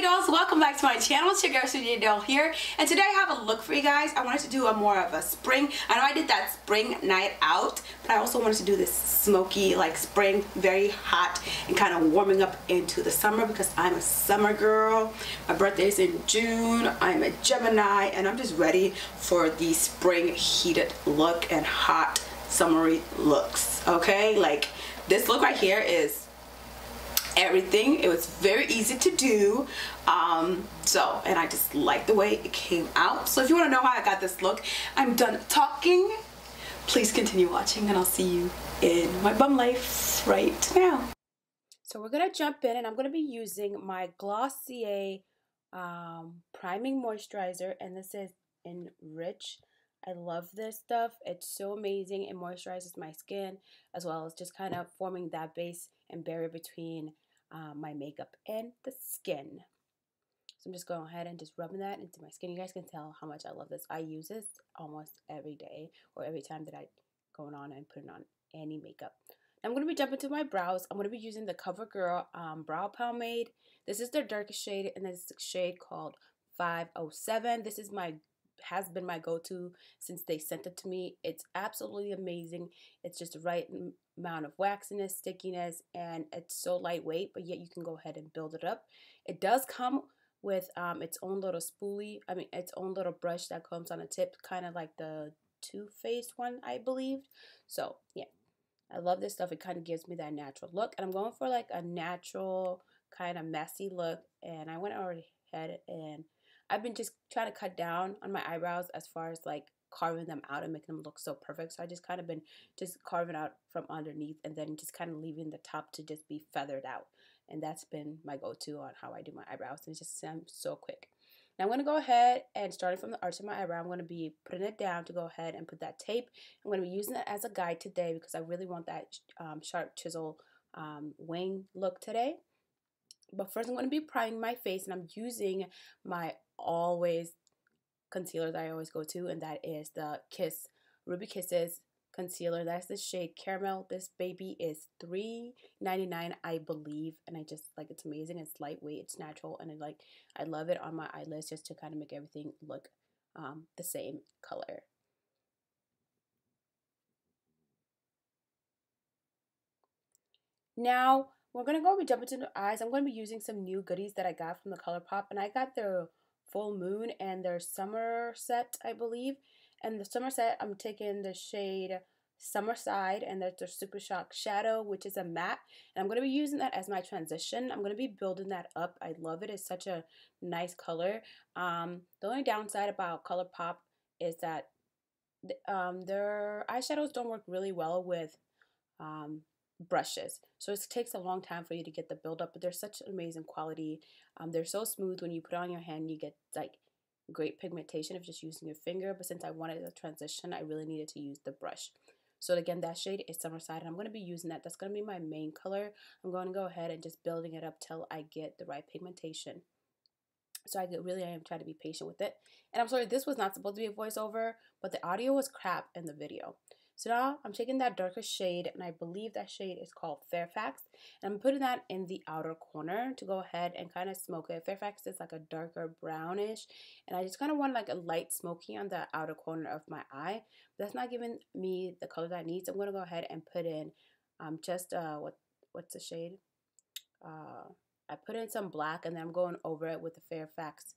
Hey dolls, welcome back to my channel. It's your girl Sudanidol here, and today I have a look for you guys. I wanted to do a more of a spring. I know I did that spring night out, but I also wanted to do this smoky, like spring, very hot, and kind of warming up into the summer because I'm a summer girl. My birthday is in June. I'm a Gemini, and I'm just ready for the spring heated look and hot summery looks. Okay, like this look right here is everything. It was very easy to do, and I just like the way it came out. So if you want to know how I got this look, I'm done talking. Please continue watching, and I'll see you in my bum life right now. So we're gonna jump in, and I'm gonna be using my Glossier priming moisturizer, and this is in Rich. I love this stuff. It's so amazing. It moisturizes my skin as well as just kind of forming that base and barrier between my makeup and the skin. So I'm just going ahead and just rubbing that into my skin. You guys can tell how much I love this. I use this almost every day or every time that I go on and put on any makeup. Now I'm going to be jumping to my brows. I'm going to be using the CoverGirl brow pomade. This is their darkest shade, and this is a shade called 507. This is has been my go-to since they sent it to me. It's absolutely amazing. It's just the right amount of waxiness, stickiness, and it's so lightweight, but yet you can go ahead and build it up. It does come with its own little spoolie, its own little brush that comes on a tip, kind of like the Too Faced one, I believe. So yeah, I love this stuff. It kind of gives me that natural look, and I'm going for like a natural kind of messy look, and I went already ahead and I've been just trying to cut down on my eyebrows as far as like carving them out and making them look so perfect. So I just kind of been just carving out from underneath and then just kind of leaving the top to just be feathered out. And that's been my go-to on how I do my eyebrows. And it just sounds so quick. Now I'm going to go ahead and starting from the arch of my eyebrow, I'm going to be putting it down to go ahead and put that tape. I'm going to be using it as a guide today because I really want that sharp chisel wing look today. But first I'm going to be priming my face, and I'm using my always concealer that I always go to, and that is the Ruby Kisses concealer. That's the shade Caramel. This baby is $3.99, I believe, and I just like, it's amazing. It's lightweight, it's natural, and I love it on my eyelids just to kind of make everything look the same color. Now we're gonna go jump into the eyes. I'm gonna be using some new goodies that I got from the Colourpop, and I got their Full Moon and their Summer set, I believe. And the Summer set, I'm taking the shade Summer Side, and that's their Super Shock Shadow, which is a matte. And I'm going to be using that as my transition. I'm going to be building that up. I love it. It's such a nice color. The only downside about Colourpop is that their eyeshadows don't work really well with brushes, so it takes a long time for you to get the build up, but they're such amazing quality. They're so smooth. When you put it on your hand, you get like great pigmentation of just using your finger, but since I wanted a transition, I really needed to use the brush. So again, that shade is Summer Side, and I'm going to be using that. That's going to be my main color. I'm going to go ahead and just building it up till I get the right pigmentation. So I am trying to be patient with it. And I'm sorry, this was not supposed to be a voiceover, but the audio was crap in the video. So now I'm taking that darker shade, and I believe that shade is called Fairfax, and I'm putting that in the outer corner to go ahead and kind of smoke it. Fairfax is like a darker brownish, and I just kind of want like a light smoky on the outer corner of my eye. But that's not giving me the color that I need, so I'm going to go ahead and put in what's the shade? I put in some black, and then I'm going over it with the Fairfax,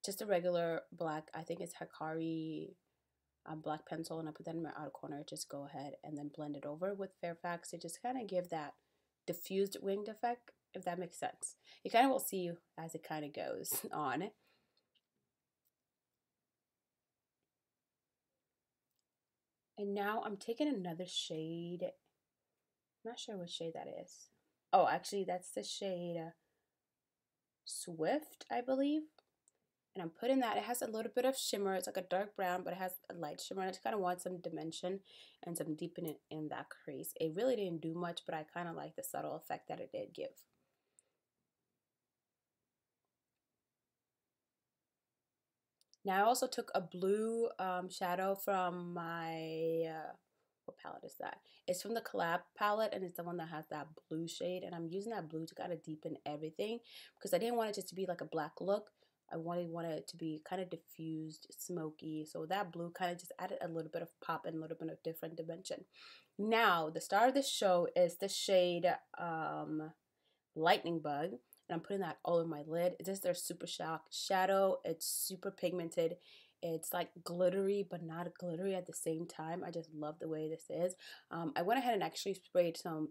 just a regular black. I think it's Hikari black pencil, and I put that in my outer corner. Just go ahead and then blend it over with Fairfax to just kind of give that diffused winged effect, if that makes sense. You kind of will see as it kind of goes on. And now I'm taking another shade. I'm not sure what shade that is. Oh, actually, that's the shade Swift, I believe. And I'm putting that. It has a little bit of shimmer. It's like a dark brown, but it has a light shimmer. And I just kind of want some dimension and some deepening in that crease. It really didn't do much, but I kind of like the subtle effect that it did give. Now I also took a blue shadow from my, what palette is that? It's from the Collab palette, and it's the one that has that blue shade, and I'm using that blue to kind of deepen everything because I didn't want it just to be like a black look. I wanted it to be kind of diffused, smoky. So that blue kind of just added a little bit of pop and a little bit of different dimension. Now, the star of this show is the shade Lightning Bug, and I'm putting that all over my lid. This is their Super Shock Shadow. It's super pigmented. It's like glittery, but not glittery at the same time. I just love the way this is. I went ahead and actually sprayed some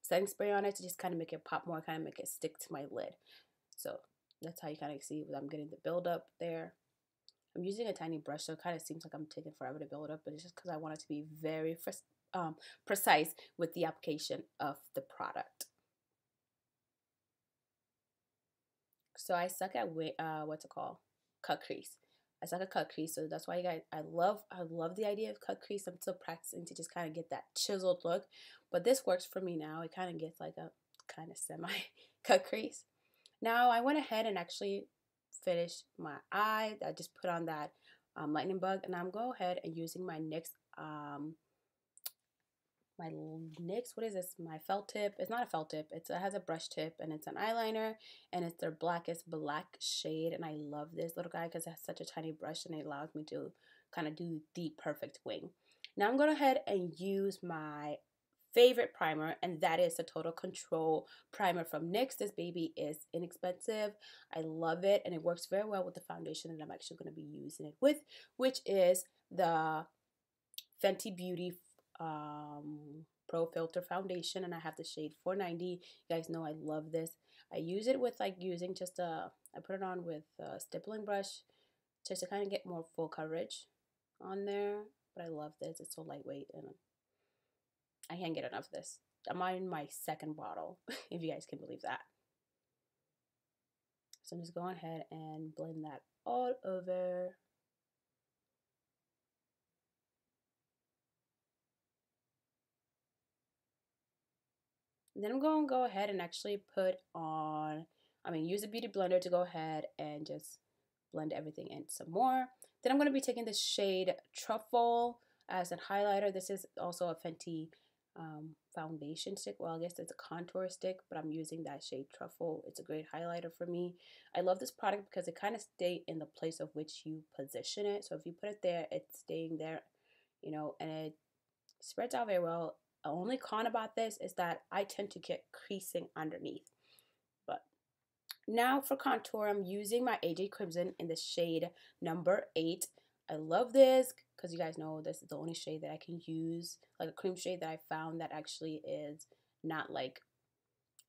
setting spray on it to just kind of make it pop more, kind of make it stick to my lid. So that's how you kind of see I'm getting the buildup there. I'm using a tiny brush, so it kind of seems like I'm taking forever to build up, but it's just because I want it to be very precise with the application of the product. So I suck at what's it called? Cut crease. I suck at cut crease, so that's why you guys, I love the idea of cut crease. I'm still practicing to just kind of get that chiseled look, but this works for me now. It kind of gets like a kind of semi cut crease. Now I went ahead and actually finished my eye. I just put on that Lightning Bug, and I'm go ahead and using my NYX what is this? My felt tip. It's not a felt tip. It has a brush tip, and it's an eyeliner, and it's their blackest black shade. And I love this little guy because it has such a tiny brush, and it allows me to kind of do the perfect wing. Now I'm going to go ahead and use my favorite primer, and that is the Total Control primer from NYX. This baby is inexpensive. I love it, and it works very well with the foundation that I'm actually going to be using it with, which is the Fenty Beauty Pro Filter Foundation, and I have the shade 490. You guys know I love this. I use it with like using just I put it on with a stippling brush just to kind of get more full coverage on there. But I love this. It's so lightweight, and I can't get enough of this. I'm on my second bottle, if you guys can believe that. So I'm just going ahead and blend that all over. And then I'm going to go ahead and actually put on, use a beauty blender to go ahead and just blend everything in some more. Then I'm going to be taking the shade Truffle as a highlighter. This is also a Fenty foundation stick. Well, I guess it's a contour stick, but I'm using that shade Truffle. It's a great highlighter for me. I love this product because it kind of stays in the place of which you position it. So if you put it there, it's staying there, you know, and it spreads out very well. The only con about this is that I tend to get creasing underneath. But now for contour, I'm using my AJ Crimson in the shade number 8. I love this because you guys know this is the only shade that I can use, like a cream shade that I found that actually is not like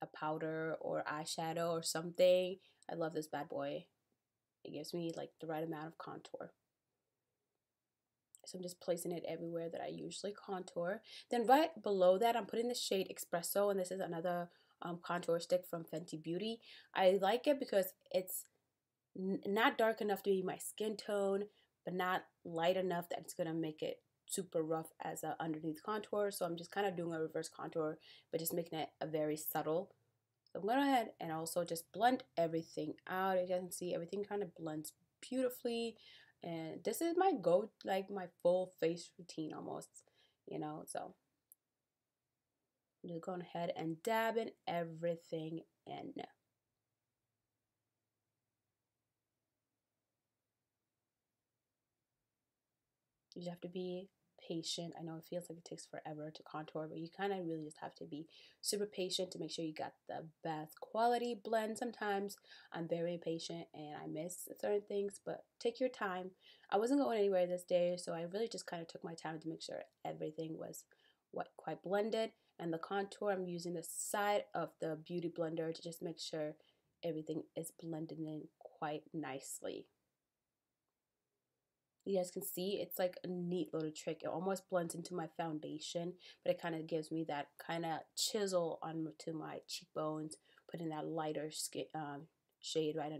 a powder or eyeshadow or something. I love this bad boy. It gives me like the right amount of contour. So I'm just placing it everywhere that I usually contour. Then right below that, I'm putting the shade Expresso, and this is another contour stick from Fenty Beauty. I like it because it's not dark enough to be my skin tone, but not light enough that it's going to make it super rough as a underneath contour. So I'm just kind of doing a reverse contour, but just making it a very subtle. So I'm going to go ahead and also just blend everything out. As you can see, everything kind of blends beautifully. And this is my my full face routine almost, you know. So I'm just going ahead and dabbing everything in. You just have to be patient. I know it feels like it takes forever to contour, but you kind of really just have to be super patient to make sure you got the best quality blend. Sometimes I'm very impatient and I miss certain things, but take your time. I wasn't going anywhere this day, so I really just kind of took my time to make sure everything was quite blended. And the contour, I'm using the side of the beauty blender to just make sure everything is blended in quite nicely. You guys can see it's like a neat little trick. It almost blends into my foundation, but it kind of gives me that kind of chisel onto my cheekbones, putting that lighter skin shade right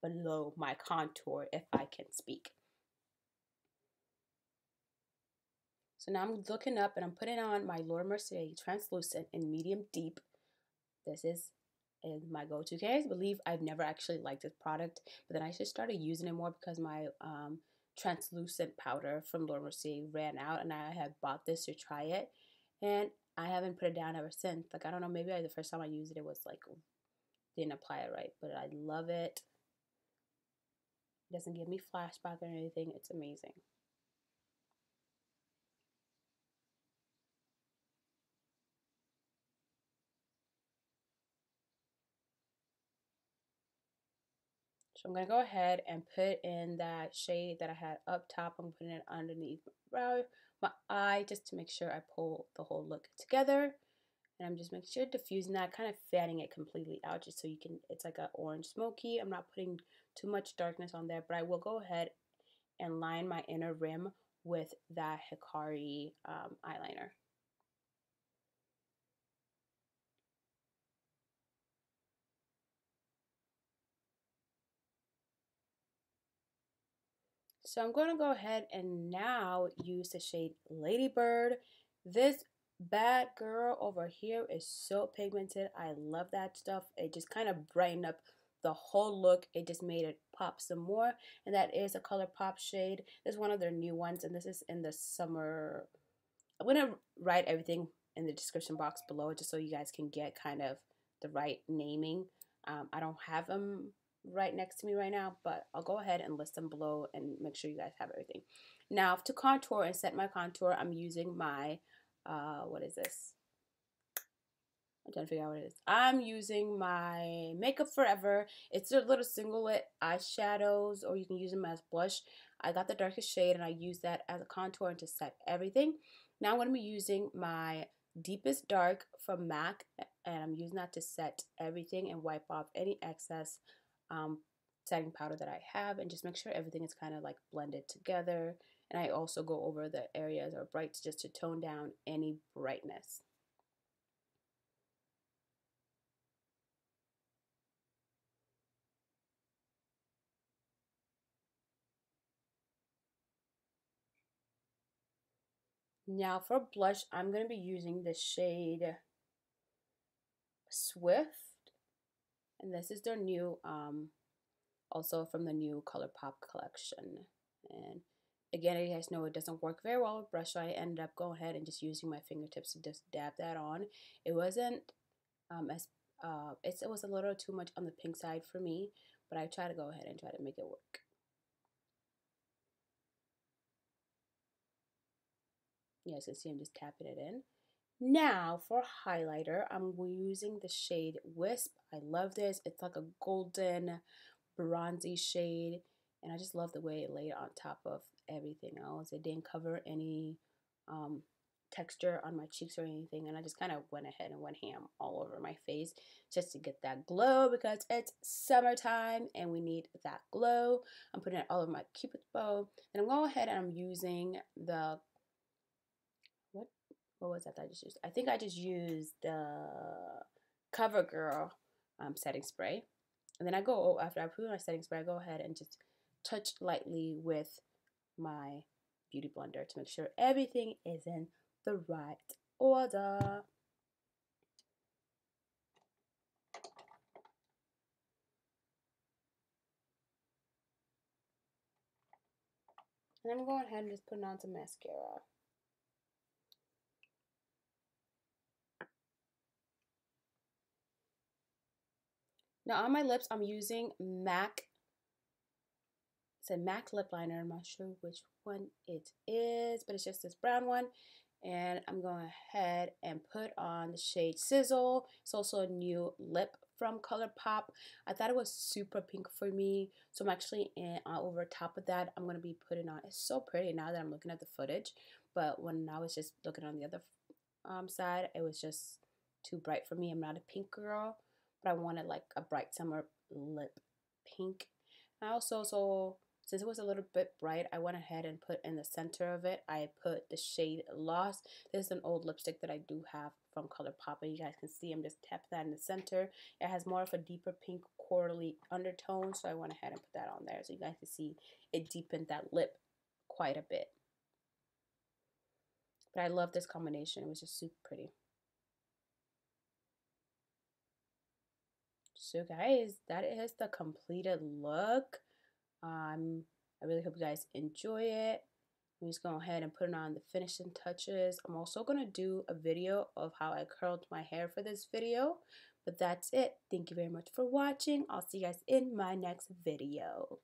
below my contour, if I can speak. So now I'm looking up and I'm putting on my Mercier Translucent in medium deep. This is my go-to. Guys, believe I've never actually liked this product, but then I just started using it more because my translucent powder from Mercier ran out, and I had bought this to try it, and I haven't put it down ever since. Like, I don't know, maybe the first time I used it, it was like, didn't apply it right, but I love it. It doesn't give me flashback or anything. It's amazing. So I'm going to go ahead and put in that shade that I had up top. I'm putting it underneath my eye, just to make sure I pull the whole look together. And I'm just making sure diffusing that, kind of fanning it completely out, just so you can, it's like an orange smoky. I'm not putting too much darkness on there, but I will go ahead and line my inner rim with that Hikari eyeliner. So I'm going to go ahead and now use the shade Ladybird. This bad girl over here is so pigmented. I love that stuff. It just kind of brightened up the whole look. It just made it pop some more. And that is a Colourpop shade. This is one of their new ones, and this is in the summer. I'm going to write everything in the description box below, just so you guys can get kind of the right naming. I don't have them right next to me right now, but I'll go ahead and list them below and make sure you guys have everything. Now, to contour and set my contour, I'm using my, what is this? I'm trying to figure out what it is. I'm using my Makeup Forever. It's a little singlet eyeshadows, or you can use them as blush. I got the darkest shade and I use that as a contour and to set everything. Now I'm going to be using my Deepest Dark from MAC, and I'm using that to set everything and wipe off any excess setting powder that I have, and just make sure everything is kind of like blended together. And I also go over the areas or brights just to tone down any brightness. Now for blush, I'm going to be using the shade Swift, and this is their new, also from the new Colourpop collection. And again, you guys know it doesn't work very well with brush, so I ended up going ahead and just using my fingertips to just dab that on. It wasn't it was a little too much on the pink side for me, but I try to go ahead and try to make it work. You guys can see I'm just tapping it in. Now for highlighter, I'm using the shade Wisp. I love this. It's like a golden bronzy shade, and I just love the way it laid on top of everything else. It didn't cover any texture on my cheeks or anything, and I just kind of went ahead and went ham all over my face just to get that glow, because it's summertime and we need that glow. I'm putting it all over my Cupid's bow, and I'm going ahead and I'm using the what was that I just used? I think I just used the CoverGirl setting spray. And then I go, after I put my setting spray, I go ahead and just touch lightly with my beauty blender to make sure everything is in the right order. And I'm going ahead and just putting on some mascara. Now on my lips, I'm using MAC. It's a MAC lip liner. I'm not sure which one it is, but it's just this brown one. And I'm going ahead and put on the shade Sizzle. It's also a new lip from Colourpop. I thought it was super pink for me, so I'm actually over top of that, I'm going to be putting on, it's so pretty now that I'm looking at the footage, but when I was just looking on the other side, it was just too bright for me. I'm not a pink girl, but I wanted like a bright summer lip pink. I also, since it was a little bit bright, I went ahead and put in the center of it, I put the shade Lost. This is an old lipstick that I do have from Colourpop, and you guys can see I'm just tapping that in the center. It has more of a deeper pink corally undertone, so I went ahead and put that on there so you guys can see it deepened that lip quite a bit. But I love this combination. It was just super pretty. So guys, that is the completed look. I'm I really hope you guys enjoy it. I'm just going ahead and put on the finishing touches. I'm also going to do a video of how I curled my hair for this video. But that's it. Thank you very much for watching. I'll see you guys in my next video.